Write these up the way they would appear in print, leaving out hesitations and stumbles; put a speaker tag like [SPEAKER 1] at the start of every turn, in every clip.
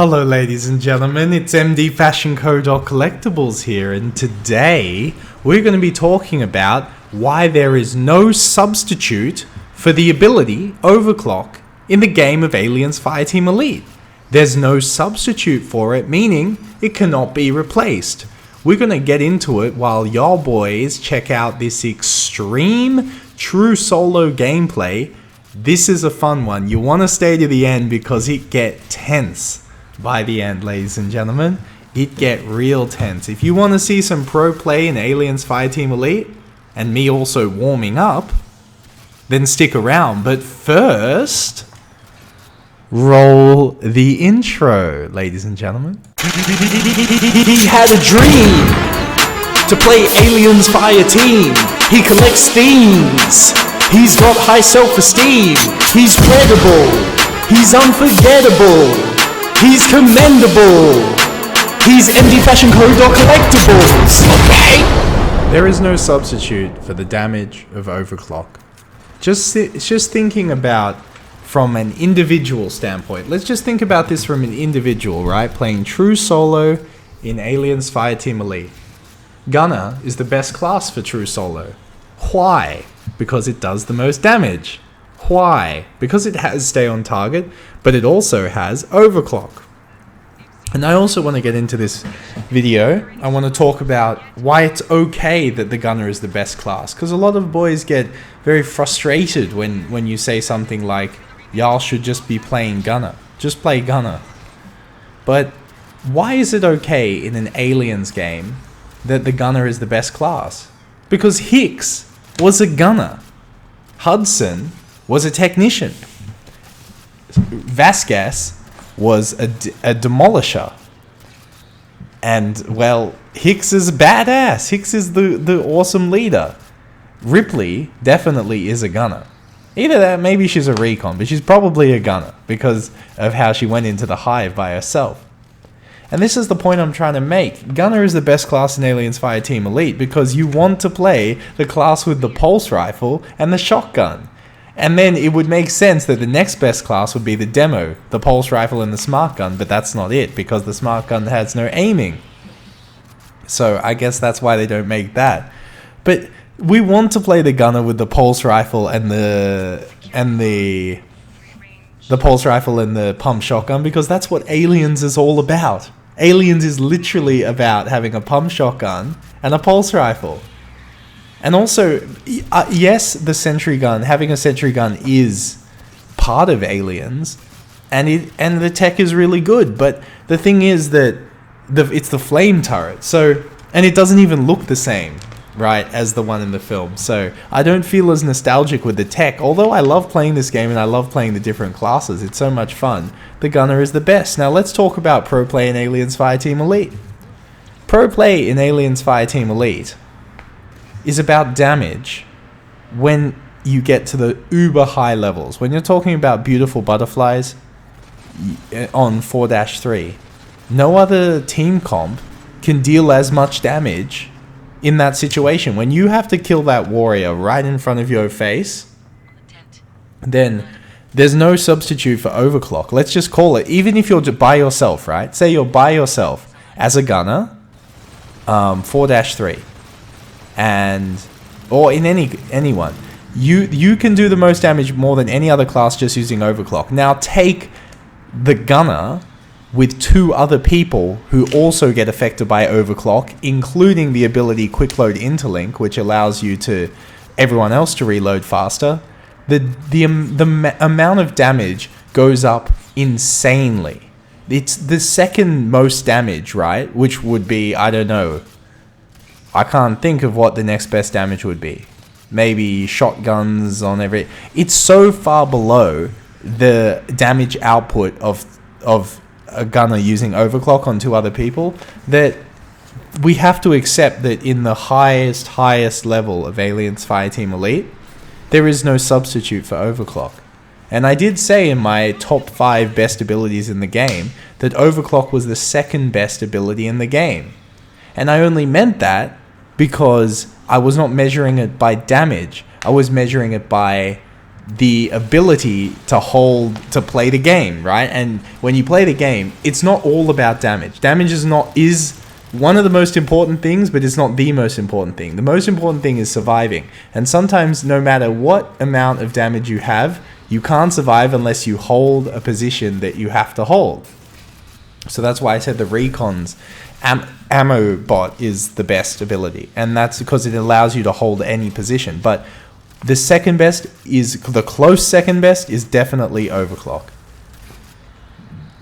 [SPEAKER 1] Hello ladies and gentlemen, it's MDfashionco Collectibles here, and today we're going to be talking about why there is no substitute for the ability Overclock in the game of Aliens Fireteam Elite. There's no substitute for it, meaning it cannot be replaced. We're going to get into it while y'all boys check out this extreme true solo gameplay. This is a fun one. You want to stay to the end because it get tense by the end, ladies and gentlemen. It get real tense. If you want to see some pro play in Aliens Fireteam Elite and me also warming up, then stick around. But first, roll the intro, ladies and gentlemen. He had a dream to play Aliens Fireteam. He collects themes. He's got high self-esteem. He's credible. He's unforgettable. He's commendable. He's MDfashionco Collectibles. Okay? There is no substitute for the damage of Overclock. Just thinking about from an individual standpoint. Let's just think about this from an individual, right? Playing true solo in Aliens Fireteam Elite. Gunner is the best class for true solo. Why? Because it does the most damage. Why? Because it has stay on target, but it also has overclock. And I also want to get into this video. I want to talk about why it's okay that the gunner is the best class. Because a lot of boys get very frustrated when you say something like, y'all should just be playing gunner. Just play gunner. But why is it okay in an Aliens game that the gunner is the best class? Because Hicks was a gunner. Hudson was a technician. Vasquez was a demolisher. And, well, Hicks is badass. Hicks is the awesome leader. Ripley definitely is a gunner. Either that, maybe she's a recon, but she's probably a gunner because of how she went into the hive by herself. And this is the point I'm trying to make. Gunner is the best class in Aliens Fireteam Elite because you want to play the class with the pulse rifle and the shotgun. And then it would make sense that the next best class would be the demo, the pulse rifle and the smart gun, but that's not it because the smart gun has no aiming. So I guess that's why they don't make that. But we want to play the gunner with the pulse rifle and the pulse rifle and the pump shotgun because that's what Aliens is all about. Aliens is literally about having a pump shotgun and a pulse rifle. And also, yes, the sentry gun, having a sentry gun is part of Aliens, and the tech is really good. But the thing is that it's the flame turret, and it doesn't even look the same, right, as the one in the film. So I don't feel as nostalgic with the tech. Although I love playing this game and I love playing the different classes, it's so much fun. The gunner is the best. Now let's talk about pro play in Aliens Fireteam Elite. Pro play in Aliens Fireteam Elite is about damage when you get to the uber high levels. When you're talking about beautiful butterflies on 4-3, no other team comp can deal as much damage in that situation. When you have to kill that warrior right in front of your face, then there's no substitute for overclock. Let's just call it, even if you're by yourself, right? Say you're by yourself as a gunner, 4-3. Or in anyone, you can do the most damage more than any other class just using overclock. Now take the gunner with two other people who also get affected by overclock, including the ability quick load interlink, which allows everyone else to reload faster. The amount of damage goes up insanely. It's the second most damage, right? Which would be, I don't know, I can't think of what the next best damage would be. Maybe shotguns on every... It's so far below the damage output of a gunner using overclock on two other people that we have to accept that in the highest level of Aliens Fireteam Elite, there is no substitute for overclock. And I did say in my top 5 best abilities in the game that overclock was the second best ability in the game. And I only meant that because I was not measuring it by damage. I was measuring it by the ability to play the game, right? And when you play the game, it's not all about damage. Damage is one of the most important things, but it's not the most important thing. The most important thing is surviving. And sometimes, no matter what amount of damage you have, you can't survive unless you hold a position that you have to hold. So that's why I said the Recon's ammo bot is the best ability. And that's because it allows you to hold any position. But the close second best is definitely Overclock.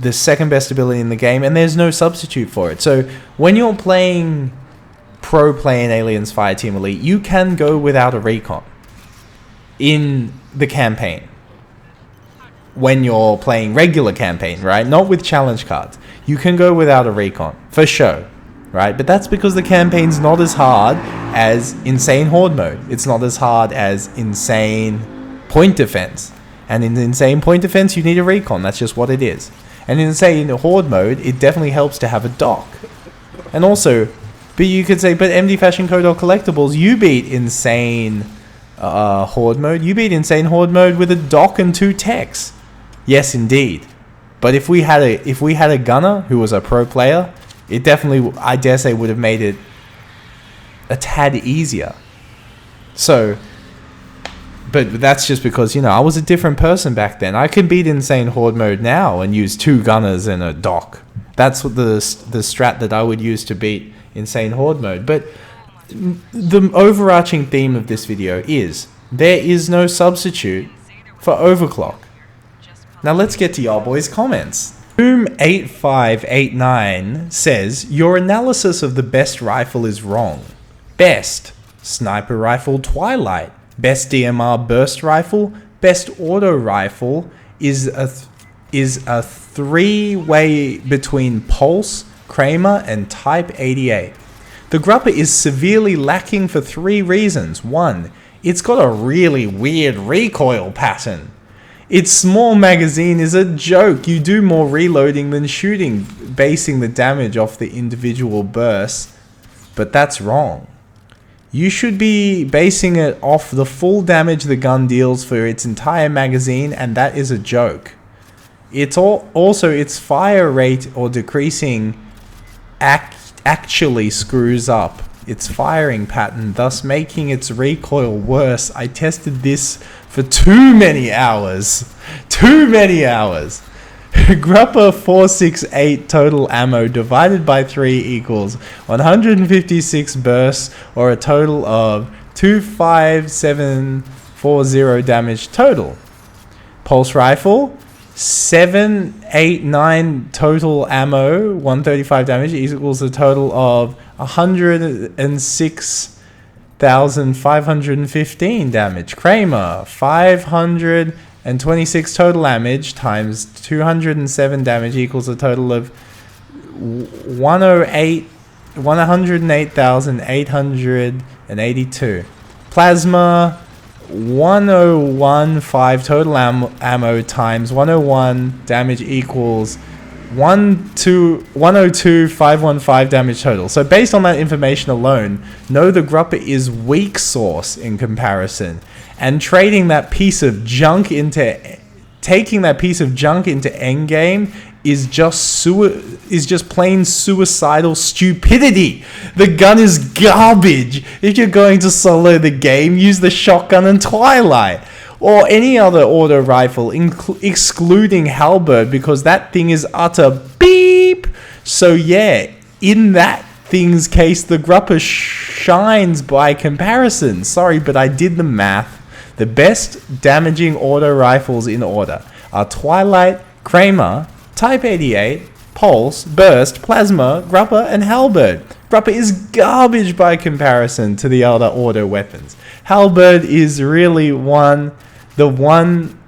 [SPEAKER 1] The second best ability in the game, and there's no substitute for it. So when you're playing pro play in Aliens Fireteam Elite, you can go without a recon in the campaign. When you're playing regular campaign, right? Not with challenge cards. You can go without a recon, for show, right? But that's because the campaign's not as hard as Insane Horde mode. It's not as hard as Insane Point Defense. And in Insane Point Defense, you need a recon. That's just what it is. And in Insane Horde mode, it definitely helps to have a dock. And also, but you could say, but MDfashionco.collectibles, you beat Insane Horde mode. You beat Insane Horde mode with a dock and 2 techs. Yes, indeed. But if we had a gunner who was a pro player, it definitely, I dare say, would have made it a tad easier. So, but that's just because, you know, I was a different person back then. I can beat Insane Horde mode now and use 2 gunners and a dock. That's what the strat that I would use to beat Insane Horde mode. But the overarching theme of this video is there is no substitute for Overclock. Now let's get to y'all boys' comments. Boom8589 says, your analysis of the best rifle is wrong. Best sniper rifle Twilight. Best DMR burst rifle. Best auto rifle is a 3-way between Pulse, Kramer, and Type 88. The Grupper is severely lacking for 3 reasons. 1, it's got a really weird recoil pattern. Its small magazine is a joke. You do more reloading than shooting, basing the damage off the individual bursts. But that's wrong. You should be basing it off the full damage the gun deals for its entire magazine, and that is a joke. It's also its fire rate or decreasing actually screws up its firing pattern, thus making its recoil worse. I tested this for too many hours. Grupper 468 total ammo divided by 3 equals 156 bursts, or a total of 25740 damage total. Pulse rifle 789 total ammo, 135 damage equals a total of 106,515 damage. Kramer 526 total damage times 207 damage equals a total of 108,882. Plasma 1015 total ammo times 101 damage equals 102,515 damage total. So based on that information alone, know the Grupper is weak sauce in comparison, and taking that piece of junk into endgame is just plain suicidal stupidity. The gun is garbage. If you're going to solo the game, use the shotgun and Twilight, or any other auto rifle, excluding Halberd, because that thing is utter beep. So yeah, in that thing's case, the Grupper shines by comparison. Sorry, but I did the math. The best damaging auto rifles in order are Twilight, Kramer, Type 88, Pulse, Burst, Plasma, Grupper, and Halberd. Grupper is garbage by comparison to the other auto weapons. Halberd is really the one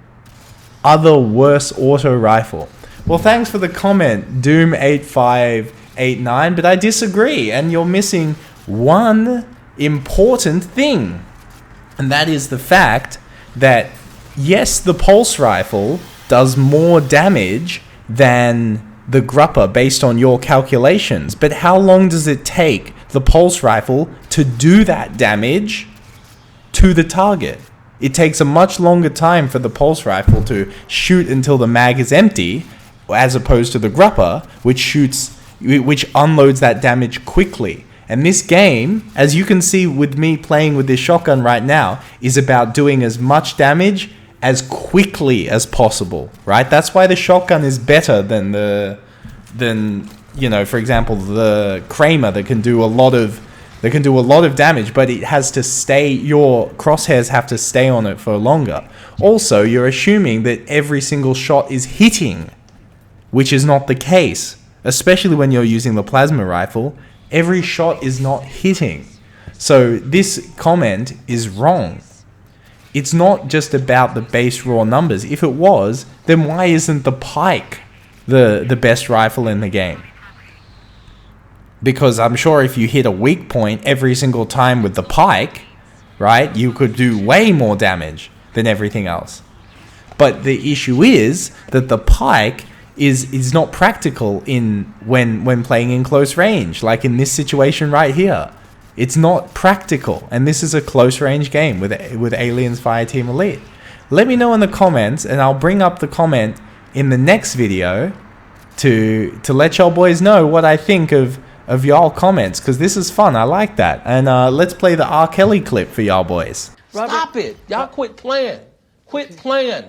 [SPEAKER 1] other worse auto rifle. Well, thanks for the comment, Doom8589, but I disagree, and you're missing one important thing. And that is the fact that, yes, the Pulse rifle does more damage than the Grupper based on your calculations. But how long does it take the Pulse rifle to do that damage to the target? It takes a much longer time for the pulse rifle to shoot until the mag is empty, as opposed to the grupper, which unloads that damage quickly. And this game, as you can see with me playing with this shotgun right now, is about doing as much damage as quickly as possible, right? That's why the shotgun is better than for example, the Kramer that can do a lot of damage, but it has to stay, your crosshairs have to stay on it for longer. Also, you're assuming that every single shot is hitting, which is not the case, especially when you're using the plasma rifle. Every shot is not hitting. So this comment is wrong. It's not just about the base raw numbers. If it was, then why isn't the pike the best rifle in the game? Because I'm sure if you hit a weak point every single time with the pike, right, you could do way more damage than everything else. But the issue is that the pike is not practical when playing in close range, like in this situation right here. It's not practical, and this is a close range game with Aliens Fireteam Elite. Let me know in the comments, and I'll bring up the comment in the next video to let y'all boys know what I think of y'all comments, because this is fun. I like that. And let's play the R. Kelly clip for y'all boys.
[SPEAKER 2] Stop it. Y'all quit playing. Quit playing.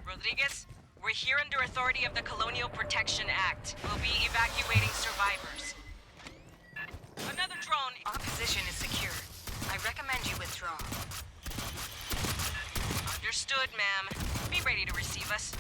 [SPEAKER 3] Rodriguez, we're here under authority of the Colonial Protection Act. We'll be evacuating survivors. Another drone. Our position is secure. I recommend you withdraw. Understood, ma'am. Be ready to receive us.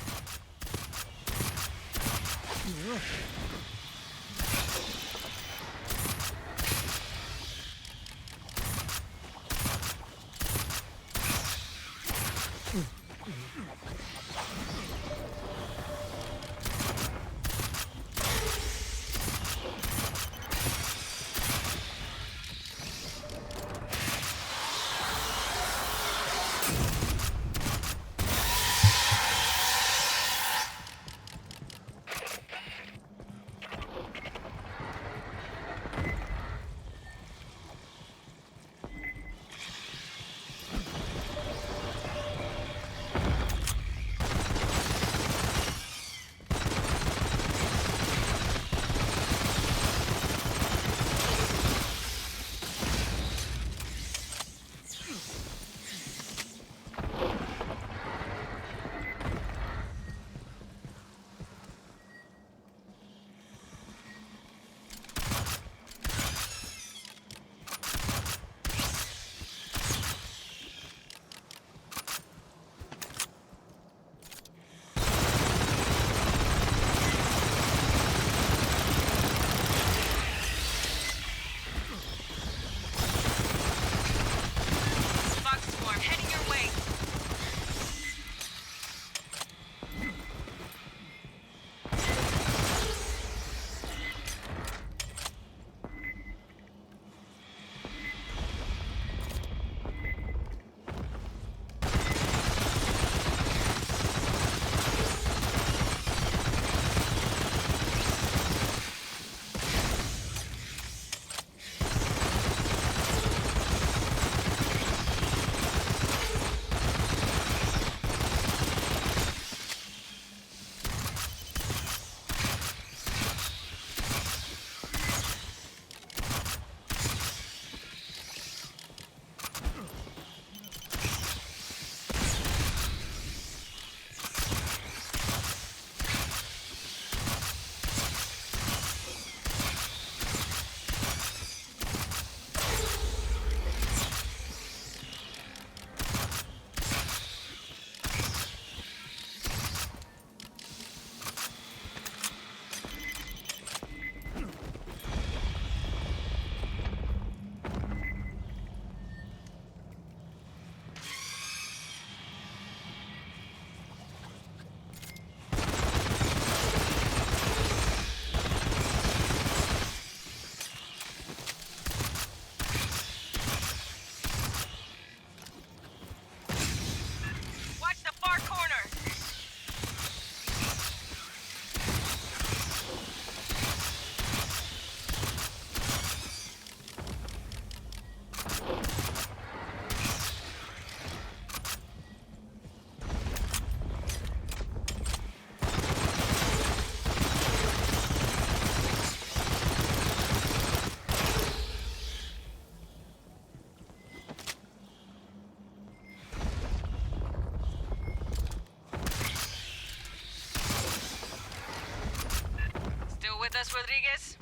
[SPEAKER 3] with us, Rodriguez?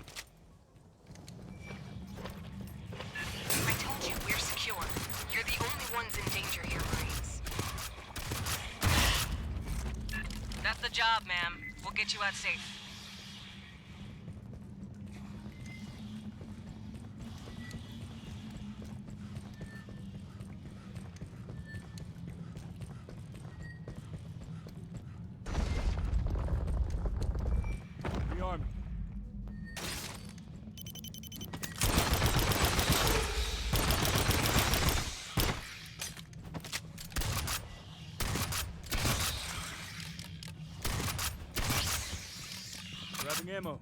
[SPEAKER 3] I told you we're secure. You're the only ones in danger here, Marines. That's the job, ma'am. We'll get you out safe.
[SPEAKER 4] Rearm. Grabbing ammo.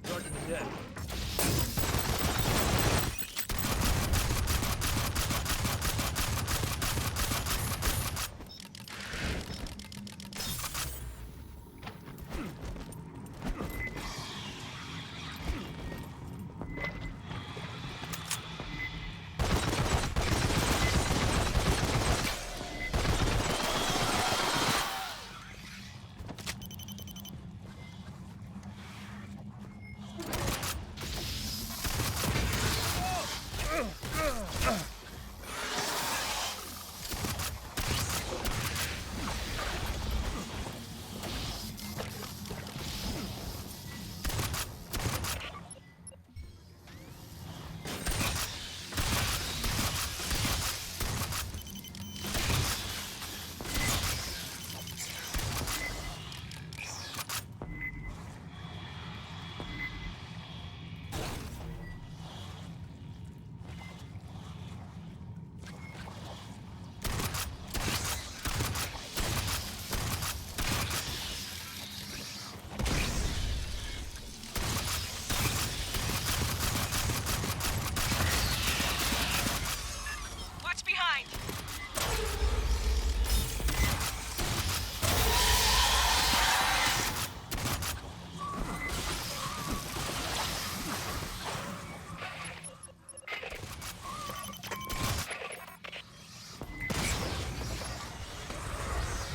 [SPEAKER 4] Charging the dead.
[SPEAKER 3] Watch behind!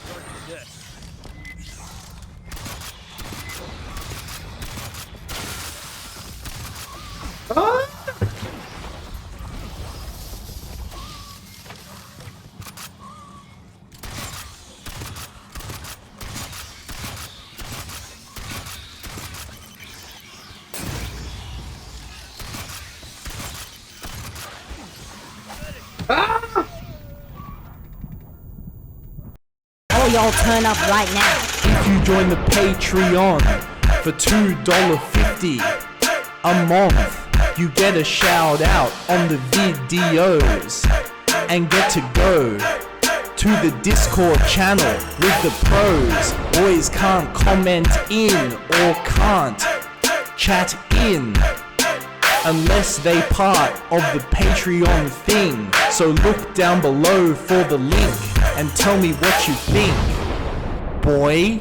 [SPEAKER 4] Charging the dead.
[SPEAKER 5] All y'all turn up right now.
[SPEAKER 1] If you join the Patreon for $2.50 a month, you get a shout out on the videos and get to go to the Discord channel with the pros. Boys can't comment in or can't chat in unless they part of the Patreon thing. So look down below for the link and tell me what you think, boy.